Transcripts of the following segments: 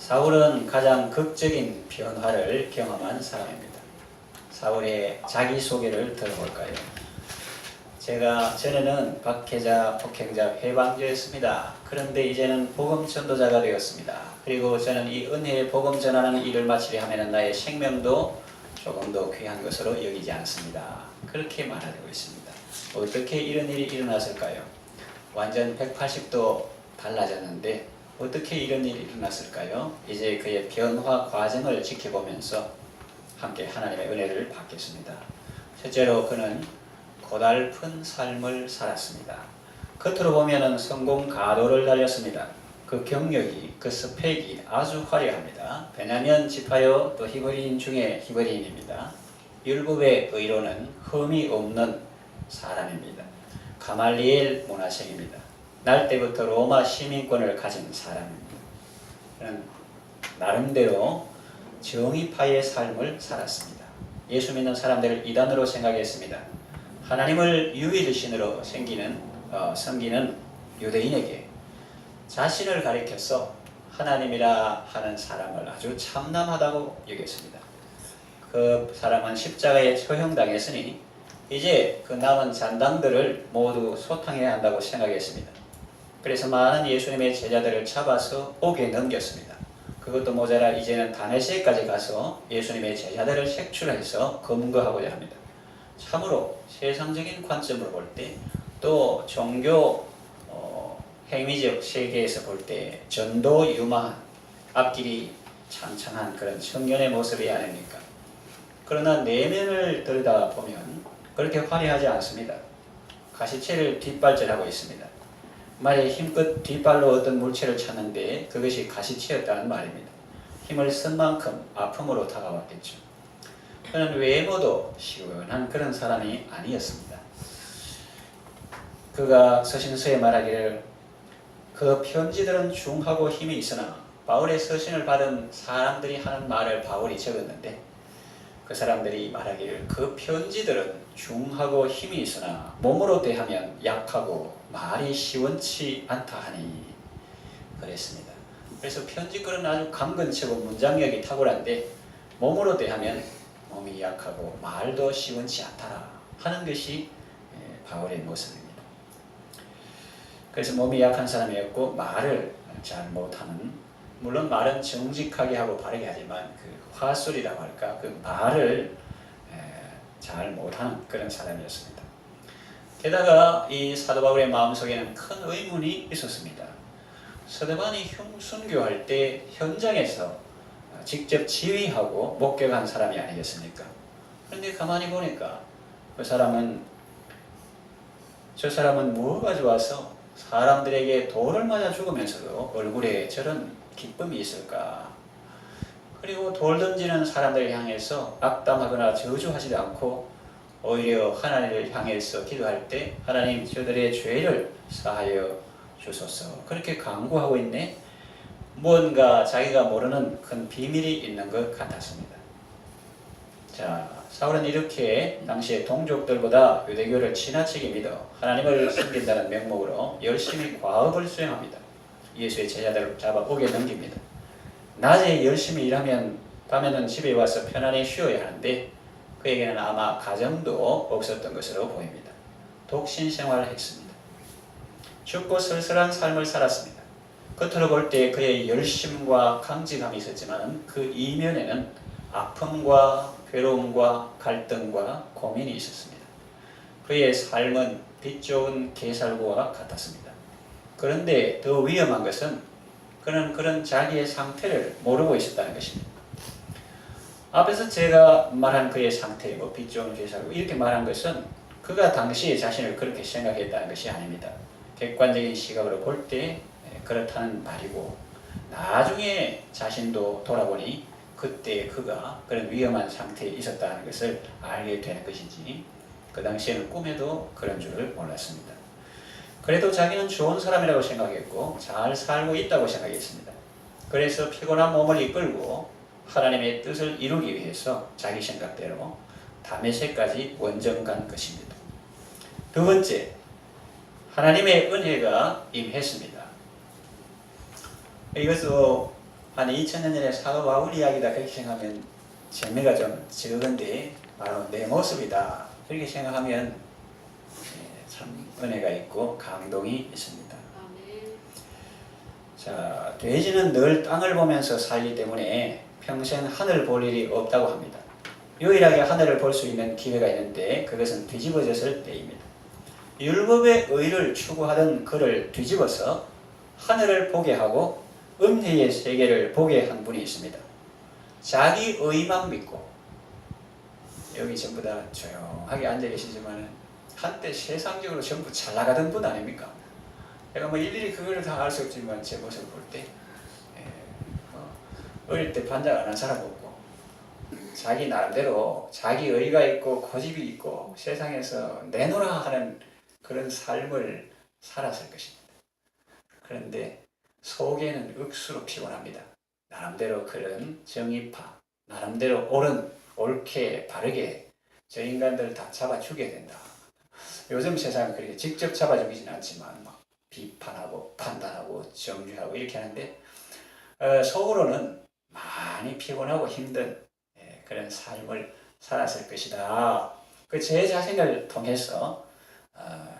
사울은 가장 극적인 변화를 경험한 사람입니다. 사울의 자기소개를 들어볼까요? 제가 전에는 박해자, 폭행자, 회방주였습니다. 그런데 이제는 복음 전도자가 되었습니다. 그리고 저는 이 은혜의 복음 전하는 일을 마치려 하면 나의 생명도 조금 더 귀한 것으로 여기지 않습니다. 그렇게 말하고 있습니다. 어떻게 이런 일이 일어났을까요? 완전 180도 달라졌는데 어떻게 이런 일이 일어났을까요? 이제 그의 변화 과정을 지켜보면서 함께 하나님의 은혜를 받겠습니다. 첫째로 그는 고달픈 삶을 살았습니다. 겉으로 보면 성공 가도를 달렸습니다. 그 경력이, 그 스펙이 아주 화려합니다. 베냐민 지파요 또 히브리인 중에 히브리인입니다. 율법의 의로는 흠이 없는 사람입니다. 가말리엘 문화생입니다. 날 때부터 로마 시민권을 가진 사람입니다. 그는 나름대로 정의파의 삶을 살았습니다. 예수 믿는 사람들을 이단으로 생각했습니다. 하나님을 유일신으로 섬기는 유대인에게 자신을 가리켜서 하나님이라 하는 사람을 아주 참남하다고 여겼습니다. 그 사람은 십자가에 처형당했으니 이제 그 남은 잔당들을 모두 소탕해야 한다고 생각했습니다. 그래서 많은 예수님의 제자들을 잡아서 옥에 넘겼습니다. 그것도 모자라 이제는 다메섹까지 가서 예수님의 제자들을 색출해서 검거하고자 합니다. 참으로 세상적인 관점으로 볼 때 또 종교 행위적 세계에서 볼 때 전도 유망한 앞길이 창창한 그런 청년의 모습이 아닙니까? 그러나 내면을 들여다보면 그렇게 화려하지 않습니다. 가시체를 뒷발질하고 있습니다. 말에 힘껏 뒷발로 어떤 물체를 찾는데 그것이 가시체였다는 말입니다. 힘을 쓴 만큼 아픔으로 다가왔겠죠. 그는 외모도 시원한 그런 사람이 아니었습니다. 그가 서신서에 말하기를 그 편지들은 중하고 힘이 있으나 바울의 서신을 받은 사람들이 하는 말을 바울이 적었는데 그 사람들이 말하기를 그 편지들은 중하고 힘이 있으나 몸으로 대하면 약하고 말이 시원치 않다 하니 그랬습니다. 그래서 편지글은 아주 강건치고 문장력이 탁월한데 몸으로 대하면 몸이 약하고 말도 시원치 않다라 하는 것이 바울의 모습입니다. 그래서 몸이 약한 사람이었고 말을 잘 못하는, 물론 말은 정직하게 하고 바르게 하지만 그 화술이라고 할까 그 말을 잘 못하는 그런 사람이었습니다. 게다가 이 사도 바울의 마음속에는 큰 의문이 있었습니다. 스데반이 순교할 때 현장에서 직접 지휘하고 목격한 사람이 아니겠습니까? 그런데 가만히 보니까 저 사람은 뭐가 좋아서 사람들에게 돌을 맞아 죽으면서도 얼굴에 저런 기쁨이 있을까? 그리고 돌 던지는 사람들을 향해서 악담하거나 저주하지도 않고 오히려 하나님을 향해서 기도할 때 하나님 저들의 죄를 사하여 주소서 그렇게 간구하고 있네. 무언가 자기가 모르는 큰 비밀이 있는 것 같았습니다. 자, 사울은 이렇게 당시의 동족들보다 유대교를 지나치게 믿어 하나님을 섬긴다는 명목으로 열심히 과업을 수행합니다. 예수의 제자들을 잡아 옥에 넘깁니다. 낮에 열심히 일하면 밤에는 집에 와서 편안히 쉬어야 하는데 그에게는 아마 가정도 없었던 것으로 보입니다. 독신 생활을 했습니다. 춥고 쓸쓸한 삶을 살았습니다. 겉으로 볼 때 그의 열심과 강직함이 있었지만 그 이면에는 아픔과 괴로움과 갈등과 고민이 있었습니다. 그의 삶은 빛 좋은 게살구와 같았습니다. 그런데 더 위험한 것은 그는 그런 자기의 상태를 모르고 있었다는 것입니다. 앞에서 제가 말한 그의 상태이고 빛 좋은 게살구 이렇게 말한 것은 그가 당시에 자신을 그렇게 생각했다는 것이 아닙니다. 객관적인 시각으로 볼 때 그렇다는 말이고 나중에 자신도 돌아보니 그때 그가 그런 위험한 상태에 있었다는 것을 알게 되는 것이지 그 당시에는 꿈에도 그런 줄을 몰랐습니다. 그래도 자기는 좋은 사람이라고 생각했고 잘 살고 있다고 생각했습니다. 그래서 피곤한 몸을 이끌고 하나님의 뜻을 이루기 위해서 자기 생각대로 다메섹까지 원정 간 것입니다. 두 번째, 하나님의 은혜가 임했습니다. 이것도 한 2000년 전에 사도 바울 이야기다 그렇게 생각하면 재미가 좀 적은데 바로 내 모습이다 그렇게 생각하면 참 은혜가 있고 감동이 있습니다. 자, 돼지는 늘 땅을 보면서 살기 때문에 평생 하늘 볼 일이 없다고 합니다. 유일하게 하늘을 볼 수 있는 기회가 있는데 그것은 뒤집어졌을 때입니다. 율법의 의를 추구하던 그를 뒤집어서 하늘을 보게 하고 은혜의 세계를 보게 한 분이 있습니다. 자기 의만 믿고 여기 전부 다 조용하게 앉아 계시지만 한때 세상적으로 전부 잘 나가던 분 아닙니까? 내가 뭐 일일이 그걸 다 알 수 없지만 제 모습을 볼 때 어릴 때 반장 안 한 사람 없고 자기 나름대로 자기 의가 있고 고집이 있고 세상에서 내놓으라 하는 그런 삶을 살았을 것입니다. 그런데 속에는 억수로 피곤합니다. 나름대로 그런 정의파, 나름대로 옳게 바르게 저 인간들 다 잡아 죽여야 된다. 요즘 세상은 그렇게 직접 잡아 죽이진 않지만 막 비판하고 판단하고 정죄하고 이렇게 하는데 속으로는 많이 피곤하고 힘든 그런 삶을 살았을 것이다. 그 제 자신을 통해서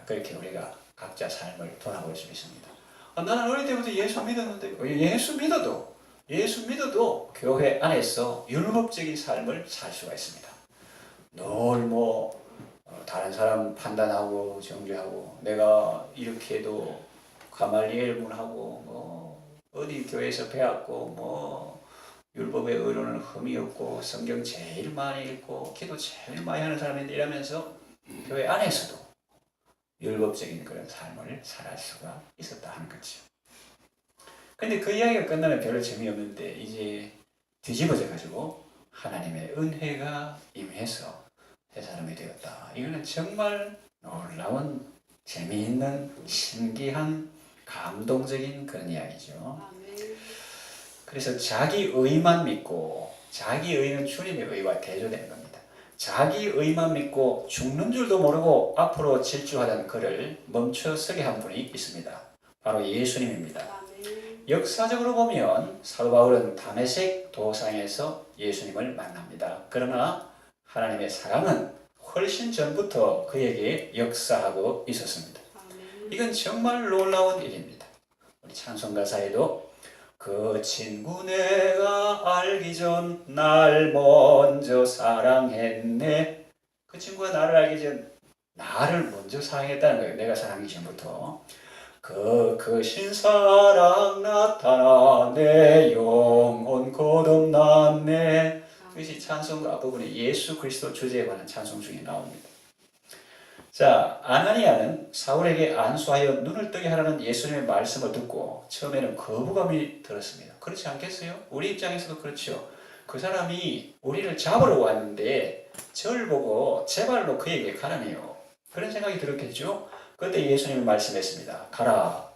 그렇게 우리가 각자 삶을 돌아볼 수 있습니다. 나는 어릴 때부터 예수 믿었는데 예수 믿어도 교회 안에서 율법적인 삶을 살 수가 있습니다. 늘 다른 사람 판단하고 정죄하고 내가 이렇게 해도 가말리엘 문하고 어디 교회에서 배웠고 율법의 의로는 흠이 없고 성경 제일 많이 읽고 기도 제일 많이 하는 사람인데 이러면서 교회 안에서도 율법적인 그런 삶을 살아갈 수가 있었다 하는 거죠. 근데 그 이야기가 끝나면 별로 재미없는데 이제 뒤집어져 가지고 하나님의 은혜가 임해서 새 사람이 되었다. 이거는 정말 놀라운 재미있는 신기한 감동적인 그런 이야기죠. 그래서 자기 의만 믿고 자기 의는 주님의 의와 대조되는 겁니다. 자기 의만 믿고 죽는 줄도 모르고 앞으로 질주하던 그를 멈춰서게 한 분이 있습니다. 바로 예수님입니다. 역사적으로 보면 사도 바울은 다메섹 도상에서 예수님을 만납니다. 그러나 하나님의 사랑은 훨씬 전부터 그에게 역사하고 있었습니다. 이건 정말 놀라운 일입니다. 우리 찬송가사에도 그 친구 내가 알기 전 날 먼저 사랑했네. 그 친구가 나를 알기 전 나를 먼저 사랑했다는 거예요. 내가 사랑하기 전부터. 그 신사랑 나타나 내 영혼 거듭났네. 그것이 찬송가 앞부분에 예수 그리스도 주제에 관한 찬송 중에 나옵니다. 자, 아나니아는 사울에게 안수하여 눈을 뜨게 하라는 예수님의 말씀을 듣고 처음에는 거부감이 들었습니다. 그렇지 않겠어요? 우리 입장에서도 그렇죠. 그 사람이 우리를 잡으러 왔는데 저를 보고 제 발로 그에게 가라네요. 그런 생각이 들었겠죠? 그때 예수님이 말씀했습니다. 가라.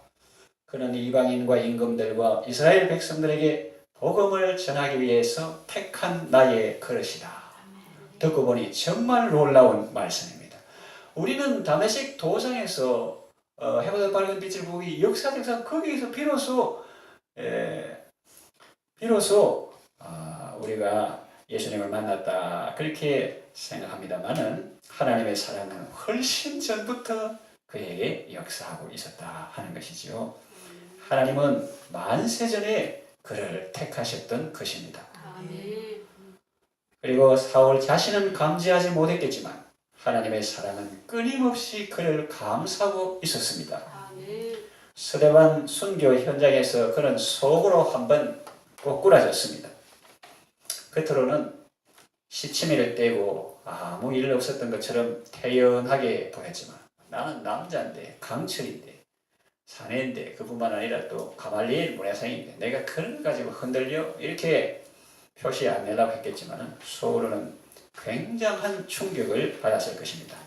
그는 이방인과 임금들과 이스라엘 백성들에게 복음을 전하기 위해서 택한 나의 그릇이다. 듣고 보니 정말 놀라운 말씀입니다. 우리는 다메섹 도상에서 해보다 밝은 빛을 보기 역사적상 거기에서 비로소 우리가 예수님을 만났다 그렇게 생각합니다만은 하나님의 사랑은 훨씬 전부터 그에게 역사하고 있었다 하는 것이죠. 하나님은 만세전에 그를 택하셨던 것입니다. 그리고 사울 자신은 감지하지 못했겠지만 하나님의 사랑은 끊임없이 그를 감싸고 있었습니다. 스데반 순교 현장에서 그는 속으로 한번 꼬꾸라졌습니다. 겉으로는 시치미를 떼고 아무 일 없었던 것처럼 태연하게 보였지만 나는 남자인데 강철인데 사내인데 그뿐만 아니라 또 가말리엘 문화생인데 내가 그런 걸 가지고 흔들려 이렇게 표시 안 내려고 했겠지만 속으로는 굉장한 충격을 받았을 것입니다.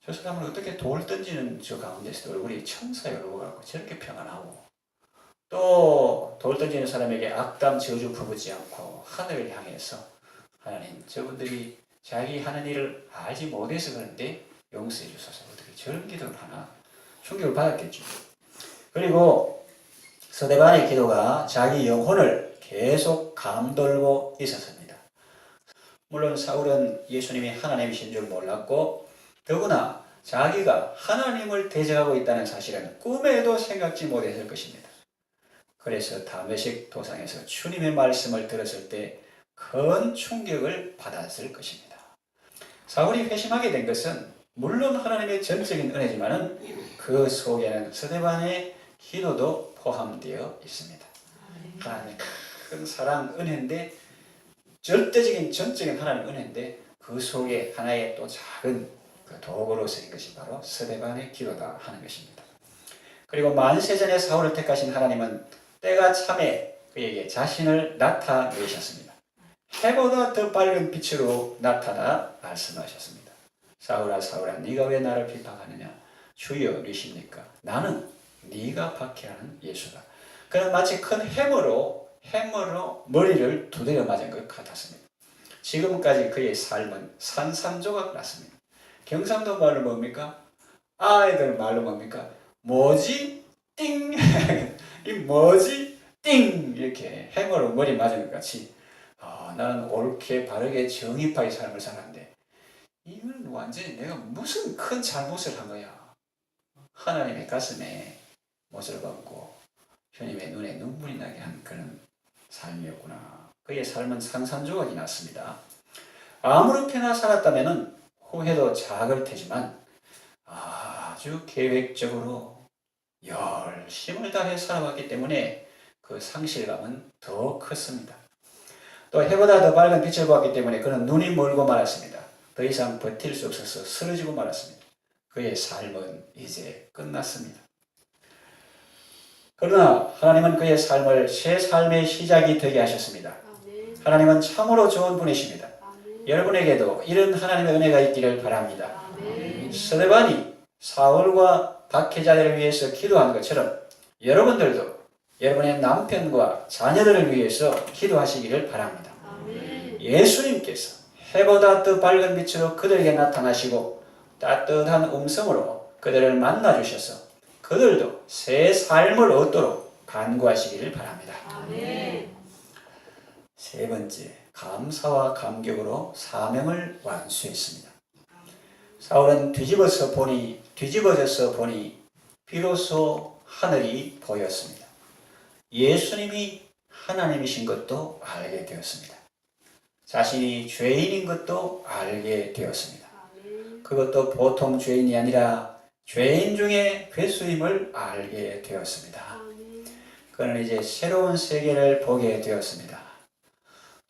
저 사람은 어떻게 돌 던지는 저 가운데서 얼굴이 천사의 얼굴 같고 저렇게 평안하고 또 돌 던지는 사람에게 악담 저주 퍼붓지 않고 하늘을 향해서 하나님 저분들이 자기 하는 일을 알지 못해서 그런데 용서해 주소서. 어떻게 저런 기도를 하나 충격을 받았겠죠. 그리고 스데반의 기도가 자기 영혼을 계속 감돌고 있었습니다. 물론 사울은 예수님이 하나님이신 줄 몰랐고 더구나 자기가 하나님을 대적하고 있다는 사실은 꿈에도 생각지 못했을 것입니다. 그래서 다메섹 도상에서 주님의 말씀을 들었을 때 큰 충격을 받았을 것입니다. 사울이 회심하게 된 것은 물론 하나님의 전적인 은혜지만 그 속에는 스데반의 기도도 포함되어 있습니다. 하나님의 큰 사랑 은혜인데 절대적인 전적인 하나님 은혜인데 그 속에 하나의 또 작은 그 도구로 쓰인 것이 바로 스데반의 기도다 하는 것입니다. 그리고 만세전에 사울을 택하신 하나님은 때가 참에 그에게 자신을 나타내셨습니다. 해보다 더 밝은 빛으로 나타나 말씀하셨습니다. 사울아 사울아 네가 왜 나를 비방하느냐 주여 누구십니까? 나는 네가 박해하는 예수다. 그는 마치 큰 해머로 머리를 두드려 맞은 것 같았습니다. 지금까지 그의 삶은 산산조각 났습니다. 경상도 말로 뭡니까? 아이들 말로 뭡니까? 뭐지? 띵! 이 뭐지? 띵! 이렇게 해머로 머리 맞은 것 같이 나는 옳게 바르게 정의파의 삶을 살았는데 이건 완전히 내가 무슨 큰 잘못을 한 거야. 하나님의 가슴에 못을 박고 주님의 눈에 눈물이 나게 한 그런 삶이었구나. 그의 삶은 산산조각이 났습니다. 아무렇게나 살았다면 후회도 작을 테지만 아주 계획적으로 열심을 다해 살아왔기 때문에 그 상실감은 더 컸습니다. 또 해보다 더 밝은 빛을 보았기 때문에 그는 눈이 멀고 말았습니다. 더 이상 버틸 수 없어서 쓰러지고 말았습니다. 그의 삶은 이제 끝났습니다. 그러나 하나님은 그의 삶을 새 삶의 시작이 되게 하셨습니다. 하나님은 참으로 좋은 분이십니다. 여러분에게도 이런 하나님의 은혜가 있기를 바랍니다. 스데반이 사울과 박해자들을 위해서 기도한 것처럼 여러분들도 여러분의 남편과 자녀들을 위해서 기도하시기를 바랍니다. 예수님께서 해보다 더 밝은 빛으로 그들에게 나타나시고 따뜻한 음성으로 그들을 만나주셔서 그들도 새 삶을 얻도록 간구하시기를 바랍니다. 세 번째, 감사와 감격으로 사명을 완수했습니다. 사울은 뒤집어져서 보니 비로소 하늘이 보였습니다. 예수님이 하나님이신 것도 알게 되었습니다. 자신이 죄인인 것도 알게 되었습니다. 그것도 보통 죄인이 아니라 죄인 중에 괴수임을 알게 되었습니다. 그는 이제 새로운 세계를 보게 되었습니다.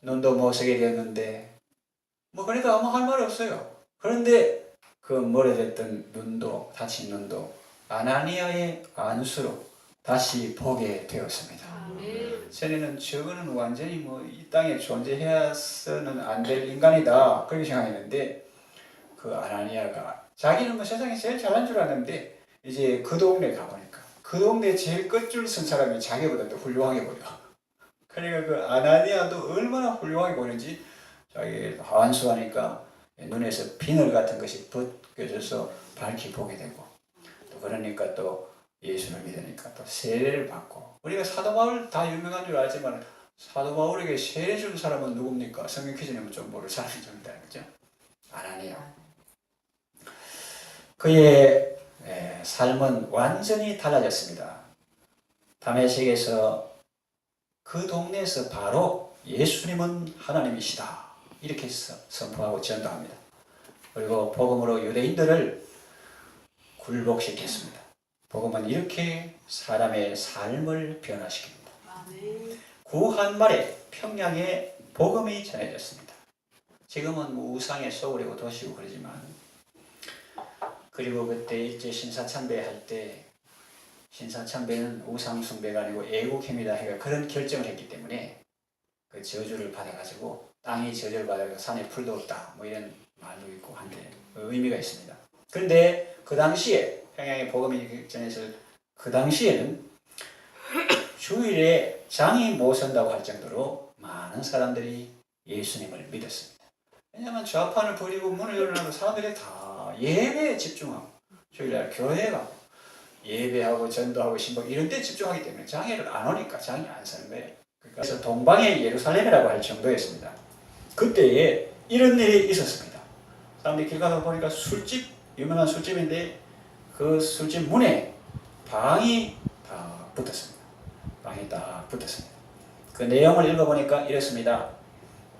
눈도 못 쓰게 되었는데 그러니까 아무 할 말 없어요. 그런데 그 멀어졌던 눈도 다친 눈도 아나니아의 안수로 다시 보게 되었습니다. 전에는 저거는 완전히 이 땅에 존재해서는 안 될 인간이다 그렇게 생각했는데 그 아나니아가 자기는 세상에 제일 잘한 줄 알았는데 이제 그 동네 가보니까 그 동네 제일 끝줄 선 사람이 자기보다 더 훌륭하게 보여. 그러니까 그 아나니아도 얼마나 훌륭하게 보이는지 자기 안수하니까 눈에서 비늘 같은 것이 벗겨져서 밝히 보게 되고 또 그러니까 또 예수를 믿으니까 또 세례를 받고 우리가 사도 바울 다 유명한 줄 알지만 사도 바울에게 세례 준 사람은 누굽니까? 성경 퀴즈 내면 좀 모를 사람이 좀 있다. 그죠? 아나니아. 그의 삶은 완전히 달라졌습니다. 다메섹에서 그 동네에서 바로 예수님은 하나님이시다 이렇게 선포하고 전도합니다. 그리고 복음으로 유대인들을 굴복시켰습니다. 복음은 이렇게 사람의 삶을 변화시킵니다. 구한말에 평양에 복음이 전해졌습니다. 지금은 우상에 속으려고 도시고 그러지만 그리고 그때 일제 신사참배 할 때 신사참배는 우상 숭배가 아니고 애국행위다 해가 그런 결정을 했기 때문에 그 저주를 받아가지고 땅이 저주를 받아서 산에 풀도 없다 이런 말도 있고 한데 의미가 있습니다. 그런데 그 당시에 평양에 복음이 전해서 그 당시에는 주일에 장이 못 선다고 할 정도로 많은 사람들이 예수님을 믿었습니다. 왜냐하면 좌판을 버리고 문을 열어놔도 사람들이 다 예배에 집중하고 주일날 교회 가고 예배하고 전도하고 신방 이런 데 집중하기 때문에 장애를 안 오니까 장애 안 서는 거예요. 그래서 동방의 예루살렘이라고 할 정도였습니다. 그때에 이런 일이 있었습니다. 사람들이 길 가다 보니까 술집, 유명한 술집인데 그 술집 문에 방이 다 붙었습니다. 방이 딱 붙었습니다. 그 내용을 읽어보니까 이렇습니다.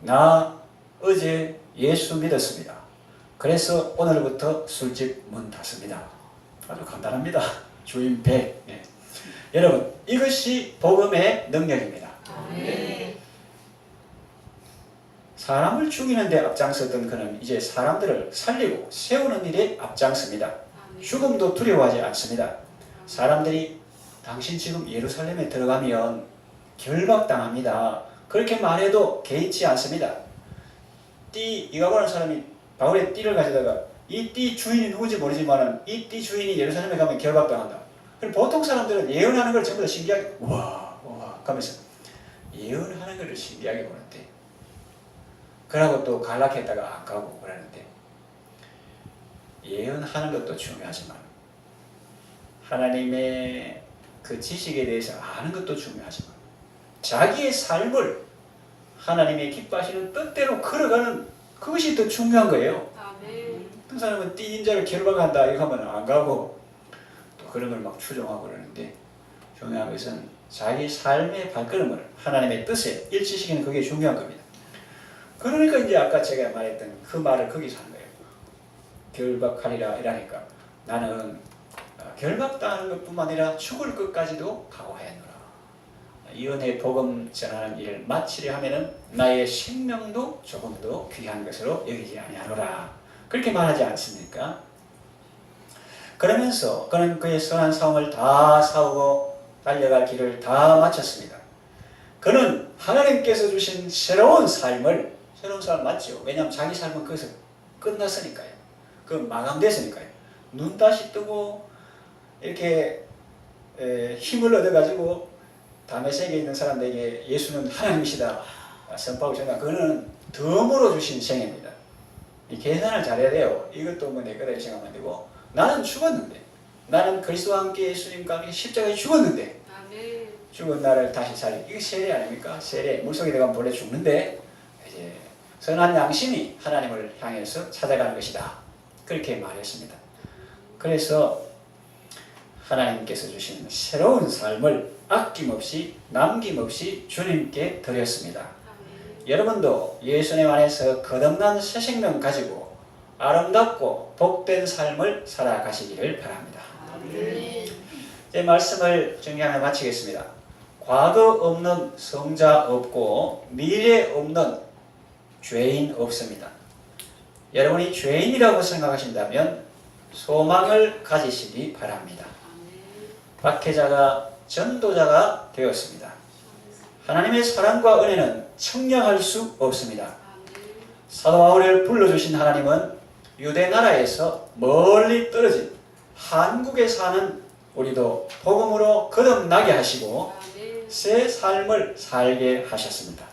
나 어제 예수 믿었습니다. 그래서 오늘부터 술집 문 닫습니다. 아주 간단합니다. 주인 100. 네. 여러분, 이것이 복음의 능력입니다. 네. 사람을 죽이는 데 앞장섰던 그는 이제 사람들을 살리고 세우는 일에 앞장섭니다. 죽음도 두려워하지 않습니다. 사람들이 당신 지금 예루살렘에 들어가면 결박당합니다. 그렇게 말해도 개의치 않습니다. 띠, 이가보라는 사람이 바울의 띠를 가져다가 이 띠 주인이 누군지 모르지만 이 띠 주인이 예루살렘에 가면 결박당한다. 그럼 보통 사람들은 예언하는 걸 전부 다 신기하게 와 가면서 예언하는 걸 신기하게 보는데 그러고 또 갈락했다가 안 가고 그러는데 예언하는 것도 중요하지만 하나님의 그 지식에 대해서 아는 것도 중요하지만 자기의 삶을 하나님의 기뻐하시는 뜻대로 걸어가는 그것이 더 중요한 거예요. 어떤 사람은 띠인자를 결박한다 이거 하면 안 가고 또 그런 걸 막 추종하고 그러는데 중요한 것은 자기 삶의 발걸음을 하나님의 뜻에 일치시키는 그게 중요한 겁니다. 그러니까 이제 아까 제가 말했던 그 말을 거기서 하는 거예요. 결박하리라 이라니까 나는 결박당하는 것뿐만 아니라 죽을 것까지도 각오하였노라. 이 은혜의 복음 전하는 일을 마치려 하면은 나의 생명도 조금도 귀한 것으로 여기지 아니하노라. 그렇게 말하지 않습니까? 그러면서 그는 그의 선한 싸움을 다 싸우고 달려갈 길을 다 마쳤습니다. 그는 하나님께서 주신 새로운 삶을 맞죠. 왜냐하면 자기 삶은 거기서 끝났으니까요. 그 마감됐으니까요. 눈 다시 뜨고 이렇게 힘을 얻어가지고 다메섹에 있는 사람들에게 예수는 하나님이시다 선포하고 전하 그거는 덤으로 주신 생애입니다. 이 계산을 잘해야 돼요. 이것도 뭐 내 거다 이렇게 생각하면 안 되고 나는 죽었는데 나는 그리스도와 함께 예수님과 함께 십자가에 죽었는데 죽은 나를 다시 살리 이게 세례 아닙니까? 세례 물속에 들어가면 본래 죽는데 이제 선한 양심이 하나님을 향해서 찾아가는 것이다. 그렇게 말했습니다. 그래서 하나님께서 주신 새로운 삶을 아낌없이 남김없이 주님께 드렸습니다. 여러분도 예수님 안에서 거듭난 새 생명 가지고 아름답고 복된 삶을 살아가시기를 바랍니다. 제 말씀을 정리하며 마치겠습니다. 과거 없는 성자 없고 미래 없는 죄인 없습니다. 여러분이 죄인이라고 생각하신다면 소망을 가지시기 바랍니다. 박해자가 전도자가 되었습니다. 하나님의 사랑과 은혜는 청량할 수 없습니다. 사도 바울을 불러주신 하나님은 유대 나라에서 멀리 떨어진 한국에 사는 우리도 복음으로 거듭나게 하시고 새 삶을 살게 하셨습니다.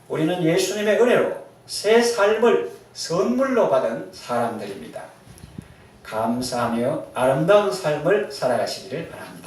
우리는 예수님의 은혜로 새 삶을 선물로 받은 사람들입니다. 감사하며 아름다운 삶을 살아가시기를 바랍니다.